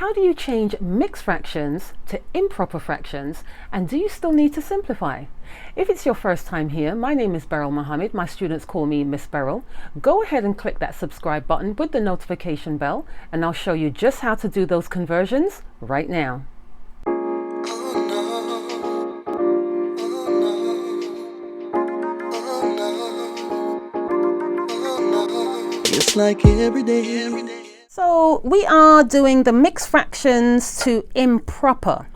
How do you change mixed fractions to improper fractions, and do you still need to simplify? If it's your first time here, my name is Beryl Mohammed. My students call me Miss Beryl. Go ahead and click that subscribe button with the notification bell, and I'll show you just how to do those conversions right now. It's like every day. So we are doing the mixed fractions to improper.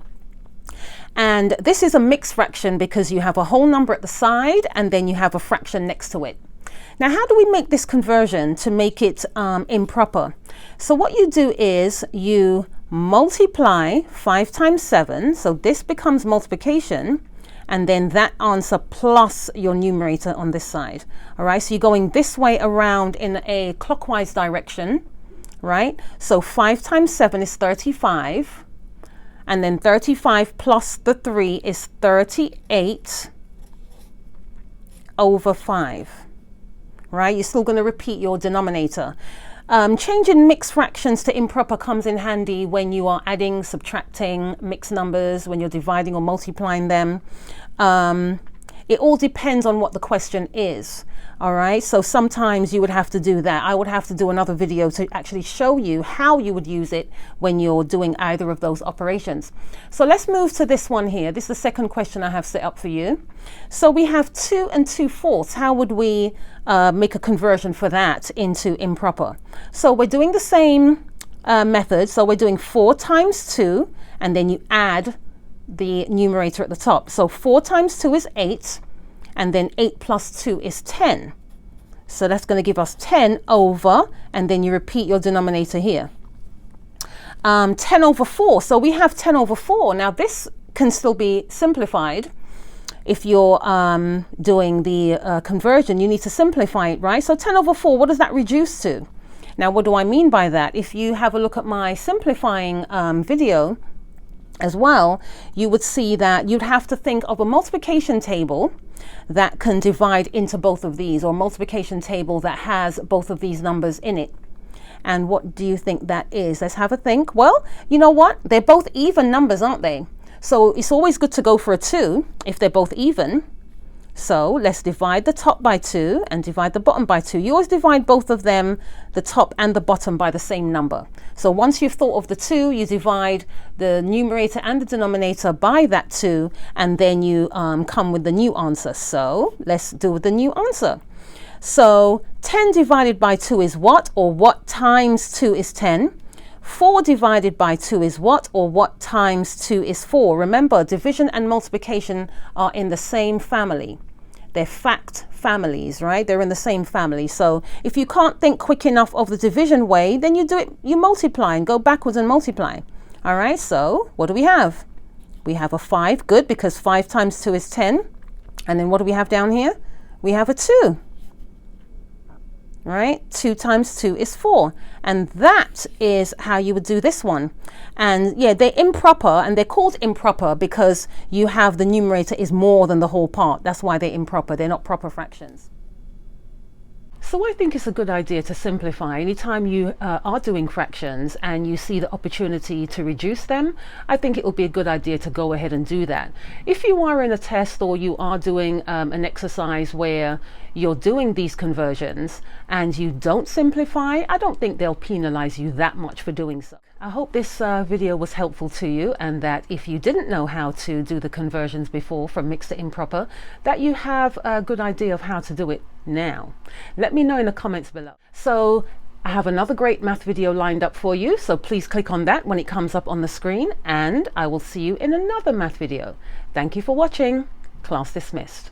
And this is a mixed fraction because you have a whole number at the side and then you have a fraction next to it. Now, how do we make this conversion to make it improper? So what you do is you multiply 5 times 7. So this becomes multiplication. And then that answer plus your numerator on this side. All right, so you're going this way around in a clockwise direction, right? So 5 times 7 is 35. And then 35 plus the 3 is 38 over 5, right? You're still going to repeat your denominator. Changing mixed fractions to improper comes in handy when you are adding, subtracting mixed numbers, when you're dividing or multiplying them. It all depends on what the question is. All right, so sometimes you would have to do that. I would have to do another video to actually show you how you would use it when you're doing either of those operations. So let's move to this one here. This is the second question I have set up for you. So we have 2 and 2/4. How would we make a conversion for that into improper? So we're doing the same method. So we're doing 4 times 2, and then you add the numerator at the top. So 4 times 2 is 8. And then 8 plus 2 is 10. So that's going to give us 10 over, and then you repeat your denominator here. 10 over 4. So we have 10 over 4. Now this can still be simplified. If you're doing the conversion, you need to simplify it, right? So 10 over 4, what does that reduce to? Now, what do I mean by that? If you have a look at my simplifying video as well, you would see that you'd have to think of a multiplication table that can divide into both of these, or a multiplication table that has both of these numbers in it. And what do you think that is? Let's have a think. Well, you know what? They're both even numbers, aren't they? So it's always good to go for a 2 if they're both even. So let's divide the top by 2 and divide the bottom by 2. You always divide both of them, the top and the bottom, by the same number. So once you've thought of the 2, you divide the numerator and the denominator by that 2, and then you come with the new answer. So let's do the new answer. So 10 divided by 2 is what, or what times 2 is 10? 4 divided by 2 is what, or what times 2 is 4? Remember, division and multiplication are in the same family. They're fact families, right? They're in the same family. So if you can't think quick enough of the division way, then you do it, you multiply and go backwards and multiply. All right, so what do we have? We have a 5, good, because 5 times 2 is 10. And then what do we have down here? We have a 2. Right? 2 times 2 is 4. And that is how you would do this one. And yeah, they're improper, and they're called improper because you have the numerator is more than the whole part. That's why they're improper. They're not proper fractions. So I think it's a good idea to simplify. Anytime you are doing fractions and you see the opportunity to reduce them, I think it will be a good idea to go ahead and do that. If you are in a test or you are doing an exercise where you're doing these conversions and you don't simplify, I don't think they'll penalize you that much for doing so. I hope this video was helpful to you, and that if you didn't know how to do the conversions before from mixed to improper, that you have a good idea of how to do it now. Let me know in the comments below. So I have another great math video lined up for you, so please click on that when it comes up on the screen, and I will see you in another math video. Thank you for watching. Class dismissed.